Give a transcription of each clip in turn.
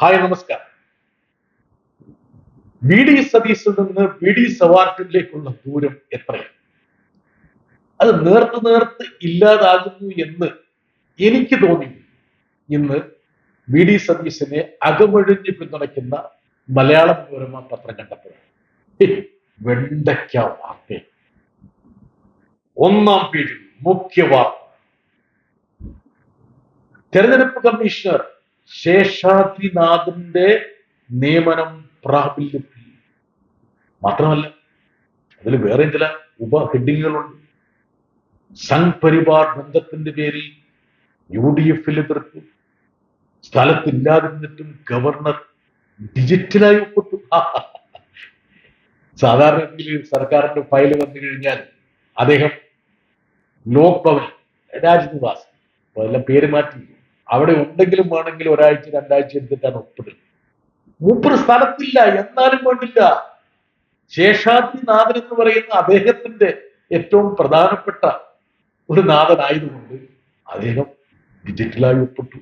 Hi, നമസ്കാരം. V D സതീശിൽ നിന്ന് V D സവാർട്ടിലേക്കുള്ള ദൂരം എത്രയാണ്? അത് നേർത്ത് ഇല്ലാതാകുന്നു എന്ന് എനിക്ക് തോന്നി. ഇന്ന് വി ഡി സതീശനെ അകമൊഴിഞ്ഞ് പിന്തുണയ്ക്കുന്ന മലയാള മനോരമ പത്രം കണ്ടപ്പോഴാണ്. വെണ്ടയ്ക്ക വാർത്ത ഒന്നാം പേജിൽ മുഖ്യ വാർത്ത. തെരഞ്ഞെടുപ്പ് കമ്മീഷണർ ശേഷാദ്രിനാഥിന്റെ നിയമനം പ്രാബല്യത്തിൽ. മാത്രമല്ല, അതിൽ വേറെ ചില ഉപ ഹെഡിങ്ങുകളുണ്ട്. സംഘ് പരിവാർ ബന്ധത്തിന്റെ പേരിൽ UDF എതിർപ്പ്, സ്ഥലത്തില്ലാതിരുന്നിട്ടും ഗവർണർ ഡിജിറ്റലായി ഒപ്പിട്ടു. സാധാരണ രീതിയിൽ സർക്കാരിന്റെ ഫയൽ വന്നു കഴിഞ്ഞാൽ അദ്ദേഹം ലോക് ഭവൻ, രാജ്നിവാസ്, അതെല്ലാം പേര് മാറ്റി അവിടെ ഉണ്ടെങ്കിലും വേണമെങ്കിലും ഒരാഴ്ച രണ്ടാഴ്ച എടുത്തിട്ടാണ് ഒപ്പിടുന്നത്. മൂപ്പര് സ്ഥലത്തില്ല, എന്നാലും വേണ്ടില്ല. ശേഷാദ്രിനാഥൻ എന്ന് പറയുന്ന അദ്ദേഹത്തിന്റെ ഏറ്റവും പ്രധാനപ്പെട്ട ഒരു നാഥനായതുകൊണ്ട് അദ്ദേഹം ഡിജിറ്റലായി ഒപ്പിട്ടു.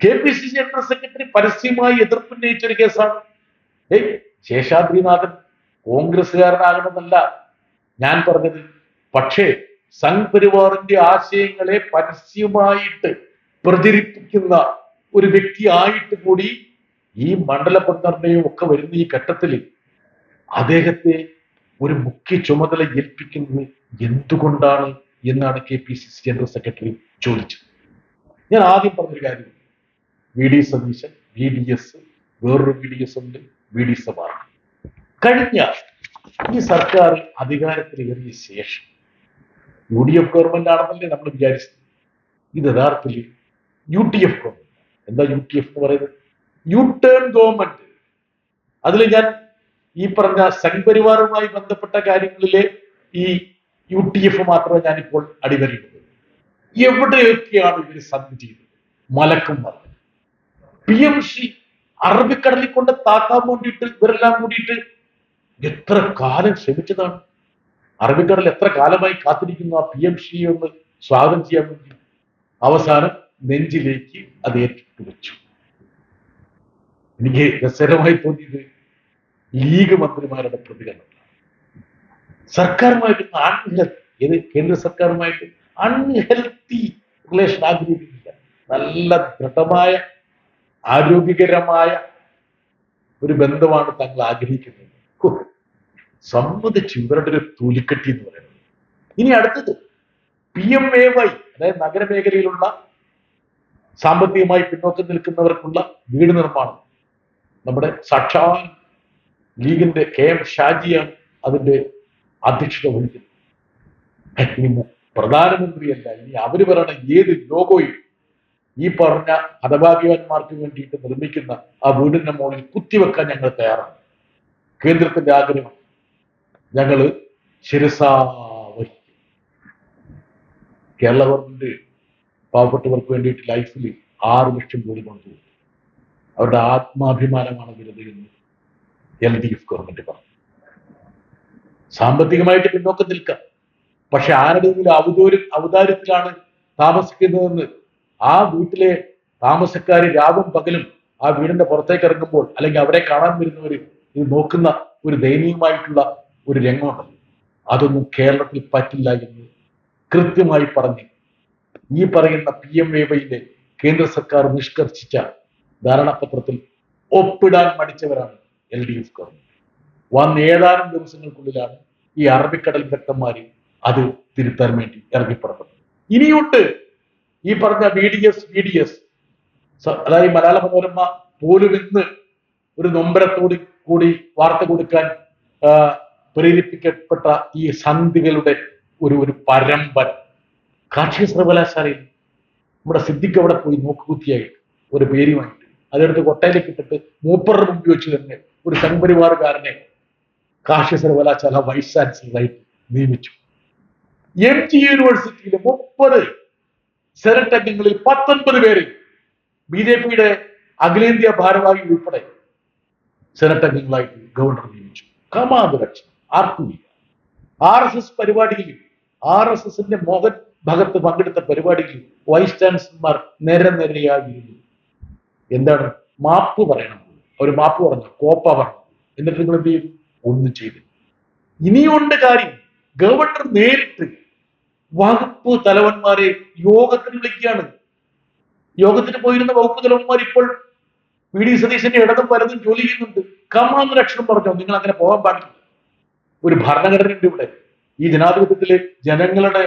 KPCC ജനറൽ സെക്രട്ടറി പരസ്യമായി എതിർപ്പുന്നയിച്ചൊരു കേസാണ്. ശേഷാദ്രിനാഥൻ കോൺഗ്രസ്സുകാരനാകണമെന്നല്ല ഞാൻ പറഞ്ഞത്. പക്ഷേ സംഘ് പരിവാറിന്റെ ആശയങ്ങളെ പരസ്യമായിട്ട് പ്രചരിപ്പിക്കുന്ന ഒരു വ്യക്തിയായിട്ട് കൂടി ഈ മണ്ഡല പന്ത്രണ്ടയും ഒക്കെ വരുന്ന ഈ ഘട്ടത്തിൽ അദ്ദേഹത്തെ ഒരു മുഖ്യ ചുമതല ഏൽപ്പിക്കുന്നത് എന്തുകൊണ്ടാണ് എന്നാണ് KPCC ജനറൽ സെക്രട്ടറി ചോദിച്ചത്. ഞാൻ ആദ്യം പറഞ്ഞൊരു കാര്യം, വി ഡി സതീശൻ, VDS, വേറൊരു VDS ഉണ്ട്, VD സവാർട്ട്. കഴിഞ്ഞ ഈ സർക്കാർ അധികാരത്തിലേറിയ ശേഷം UDF ഗവൺമെന്റ് ആണെന്നല്ലേ നമ്മൾ വിചാരിച്ചത്. ഇത് യഥാർത്ഥത്തിൽ UTF ഗവൺമെന്റ്. എന്താ UTF എന്ന് പറയുന്നത്? U turn government. അതിൽ ഞാൻ ഈ പറഞ്ഞ സംഘ് പരിവാറുമായി ബന്ധപ്പെട്ട കാര്യങ്ങളിലെ ഈ UTF മാത്രമേ ഞാനിപ്പോൾ അടിവരയിടുന്നത്. എവിടെയൊക്കെയാണ് ഇവർ സന്ധി ചെയ്തത്? മലക്കും മല PMC അറബിക്കടലിൽ കൊണ്ട് താക്കാൻ വേണ്ടിയിട്ട് ഇവരെല്ലാം കൂടിയിട്ട് എത്ര കാലം ശ്രമിച്ചതാണ്. അറബിക്കടൽ എത്ര കാലമായി കാത്തിരിക്കുന്നു ആ PMC ഒന്ന് സ്വാഗതം ചെയ്യാൻ വേണ്ടി. അവസാനം നെഞ്ചിലേക്ക് അത് ഏറ്റിട്ട് വെച്ചു. എനിക്ക് രസകരമായി തോന്നിയത് ലീഗ് മന്ത്രിമാരുടെ പ്രതികരണം. സർക്കാരുമായിട്ട് ഏത് കേന്ദ്ര സർക്കാരുമായിട്ട് അൺഹെൽത്തി റിലേഷൻ ആഗ്രഹിക്കുന്നില്ല. നല്ല ദൃഢമായ ആരോഗ്യകരമായ ഒരു ബന്ധമാണ് തങ്ങൾ ആഗ്രഹിക്കുന്നത്. സമ്മതിച്ചു ഇവരുടെ ഒരു തൊലിക്കെട്ടി എന്ന് പറയുന്നത്. ഇനി അടുത്തത് PMAY, അതായത് നഗരമേഖലയിലുള്ള സാമ്പത്തികമായി പിന്നോക്കം നിൽക്കുന്നവർക്കുള്ള വീട് നിർമ്മാണം. നമ്മുടെ സാക്ഷാൽ ലീഗിന്റെ KM ഷാജിയാണ് അതിന്റെ അധ്യക്ഷത വഹിക്കുന്നത്. ഇനി പ്രധാനമന്ത്രിയല്ല, ഇനി അവര് പറയണ ഏത് ലോഗോയും ഈ പറഞ്ഞ ഹതഭാഗ്യവാന്മാർക്ക് വേണ്ടിയിട്ട് നിർമ്മിക്കുന്ന ആ വീടിന്റെ മുകളിൽ കുത്തിവെക്കാൻ ഞങ്ങൾ തയ്യാറാണ്. കേന്ദ്രത്തിന്റെ ആഗ്രഹം ഞങ്ങള് ശിരസാ വഹിക്കും. കേരള ഗവൺമെന്റ് പാവപ്പെട്ടവർക്ക് വേണ്ടിയിട്ട് ലൈഫിൽ 6 ലക്ഷം കോടി കൊണ്ടുപോകും. അവരുടെ ആത്മാഭിമാനമാണ് വലുത് എന്ന് LDF ഗവൺമെന്റ് പറഞ്ഞു. സാമ്പത്തികമായിട്ട് പിന്നോക്കം നിൽക്കാം, പക്ഷെ ആരുടെയെങ്കിലും ഔദാര്യത്തിലാണ് താമസിക്കുന്നതെന്ന് ആ വീട്ടിലെ താമസക്കാര് രാവും പകലും ആ വീടിന്റെ പുറത്തേക്ക് ഇറങ്ങുമ്പോൾ, അല്ലെങ്കിൽ അവരെ കാണാൻ വരുന്നവര് ഇത് നോക്കുന്ന ഒരു ദയനീയമായിട്ടുള്ള ഒരു രംഗമുണ്ട്. അതൊന്നും കേരളത്തിൽ പറ്റില്ല എന്ന് കൃത്യമായി പറഞ്ഞ് ഈ പറയുന്ന PMAYന്റെ കേന്ദ്ര സർക്കാർ നിഷ്കർഷിച്ച ധാരണാപത്രത്തിൽ ഒപ്പിടാൻ മടിച്ചവരാണ് LDF ഗവൺമെന്റ്. വന്ന് ഏതാനും ദിവസങ്ങൾക്കുള്ളിലാണ് ഈ അറബിക്കടൽ ഭക്തന്മാര് അത് തിരുത്താൻ വേണ്ടി ഇറങ്ങിപ്പുറപ്പെട്ടത്. ഇനിയുണ്ട് ഈ പറഞ്ഞ VDS, അതായത് മലയാള മനോരമ പോലും ഇന്ന് ഒരു നൊമ്പരത്തോട് കൂടി വാർത്ത കൊടുക്കാൻ പ്രേരിപ്പിക്കപ്പെട്ട ഈ സന്ധികളുടെ ഒരു പരമ്പര. കാർഷിക സർവകലാശാലയിൽ നമ്മുടെ സിദ്ദിഖ് അവിടെ പോയി നോക്കുകുത്തിയായിട്ട് ഒരു പേരുമായിട്ട് അതെടുത്ത് കൊട്ടയിലേക്ക് ഇട്ടിട്ട് മൂപ്പറുടെ മുമ്പിൽ വെച്ച് തന്നെ ഒരു സംഘപരിവാറുകാരനെ കാർഷിക സർവകലാശാല വൈസ് ചാൻസലറായിട്ട് നിയമിച്ചു. MG യൂണിവേഴ്സിറ്റിയിലെ 30 സെനറ്റ് അംഗങ്ങളിൽ 19 പേര് BJPയുടെ അഖിലേന്ത്യാ ഭാരവാഹി ഉൾപ്പെടെ സെനറ്റ് അംഗങ്ങളായിട്ട് ഗവർണർ നിയമിച്ചു. കമാതുരക്ഷ ആർക്കുമില്ല. RSS പരിപാടിയിൽ RSSന്റെ മോഹൻ ഭഗത്ത് പങ്കെടുത്ത പരിപാടിയിൽ വൈസ് ചാൻസലർമാർ നിരനിരയായിരുന്നു. എന്താണ്? മാപ്പ് പറയണം. അവർ മാപ്പ് പറഞ്ഞു, കോപ്പ പറഞ്ഞു. എന്നിട്ട് നിങ്ങൾ എന്ത് ചെയ്തു? ഒന്നും ചെയ്തു. ഇനിയുണ്ട് കാര്യം. ഗവർണർ നേരിട്ട് വകുപ്പ് തലവന്മാരെ യോഗത്തിന് വിളിക്കുകയാണ്. യോഗത്തിന് പോയിരുന്ന വകുപ്പ് തലവന്മാർ ഇപ്പോൾ വി ഡി സതീശന്റെ ഇടതും വലതും ജോലി ചെയ്യുന്നുണ്ട്. കമാന്നൊരു അക്ഷരം പറഞ്ഞോ, നിങ്ങൾ അങ്ങനെ പോകാൻ പാടില്ല. ഒരു ഭരണഘടനയുണ്ട് ഇവിടെ. ഈ ജനാധിപത്യത്തില് ജനങ്ങളുടെ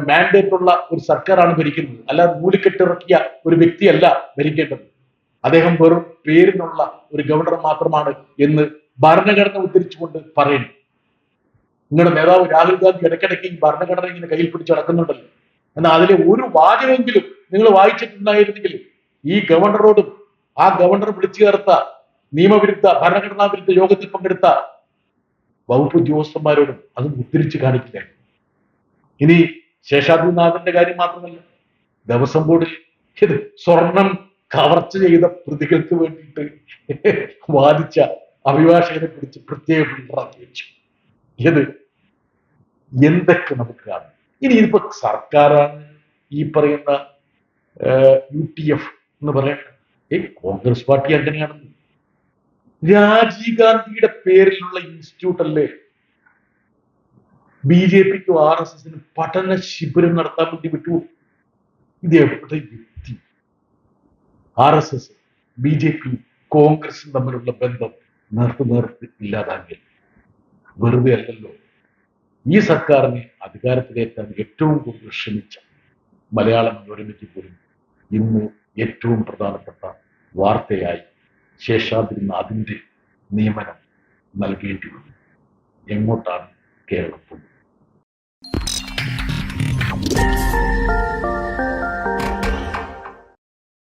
മാൻഡേറ്റ് ഉള്ള ഒരു സർക്കാരാണ് ഭരിക്കുന്നത്. അല്ലാതെ മൂലിക്കെട്ടിറക്കിയ ഒരു വ്യക്തിയല്ല ഭരിക്കേണ്ടത്. അദ്ദേഹം വെറും പേരിനുള്ള ഒരു ഗവർണർ മാത്രമാണ് എന്ന് ഭരണഘടന ഉദ്ധരിച്ചുകൊണ്ട് പറയുന്നു. നിങ്ങളുടെ നേതാവ് രാഹുൽ ഗാന്ധി ഇടയ്ക്കിടയ്ക്ക് ഈ ഭരണഘടന ഇങ്ങനെ കയ്യിൽ പിടിച്ച് നടക്കുന്നുണ്ടല്ലോ. എന്നാൽ അതിലെ ഒരു വാചകമെങ്കിലും നിങ്ങൾ വായിച്ചിട്ടുണ്ടായിരുന്നെങ്കിൽ ഈ ഗവർണറോടും ആ ഗവർണർ വിളിച്ചു ചേർത്ത നിയമവിരുദ്ധ ഭരണഘടനാ വിരുദ്ധ യോഗത്തിൽ പങ്കെടുത്ത വകുപ്പ് ഉദ്യോഗസ്ഥന്മാരോടും അത് ഉദ്ധരിച്ച് കാണിക്കില്ല. ഇനി ശേഷാദ്രിനാഥന്റെ കാര്യം മാത്രമല്ല, ദേവസ്വം ബോർഡിൽ ഇത് സ്വർണം കവർച്ച ചെയ്ത പ്രതികൾക്ക് വേണ്ടിയിട്ട് വാദിച്ച അഭിഭാഷകനെ കുറിച്ച് പ്രത്യേക ഫിൽട്ടറാക്കി വെച്ചു. ഇത് എന്തൊക്കെ നമുക്ക് കാണും. ഇനി ഇതിപ്പോ സർക്കാരാണ് ഈ പറയുന്ന UTF എന്ന് പറയണ്ട, കോൺഗ്രസ് പാർട്ടി അങ്ങനെയാണെന്ന്. രാജീവ് ഗാന്ധിയുടെ പേരിലുള്ള ഇൻസ്റ്റിറ്റ്യൂട്ട് അല്ലേ BJPക്കും RSSനും പഠന ശിബിരം നടത്താൻ വേണ്ടി വിട്ടു? ഇത് എവിടെ യുക്തി? RSS, BJP, കോൺഗ്രസും തമ്മിലുള്ള ബന്ധം നേർത്ത് ഇല്ലാതാകില്ല. വെറുതെ അല്ലല്ലോ. ഈ സർക്കാരിനെ അധികാരത്തിലേറ്റാൻ ഏറ്റവും കൂടുതൽ ശ്രമിച്ച മലയാള മനോരമയ്ക്ക് പോലും ഇന്ന് ഏറ്റവും പ്രധാനപ്പെട്ട വാർത്തയായി ശേഷാദ്രിനാഥിന്റെ നിയമനം നൽകേണ്ടി വന്നു. എങ്ങോട്ടാണ് കേരളം പോകുന്നത്?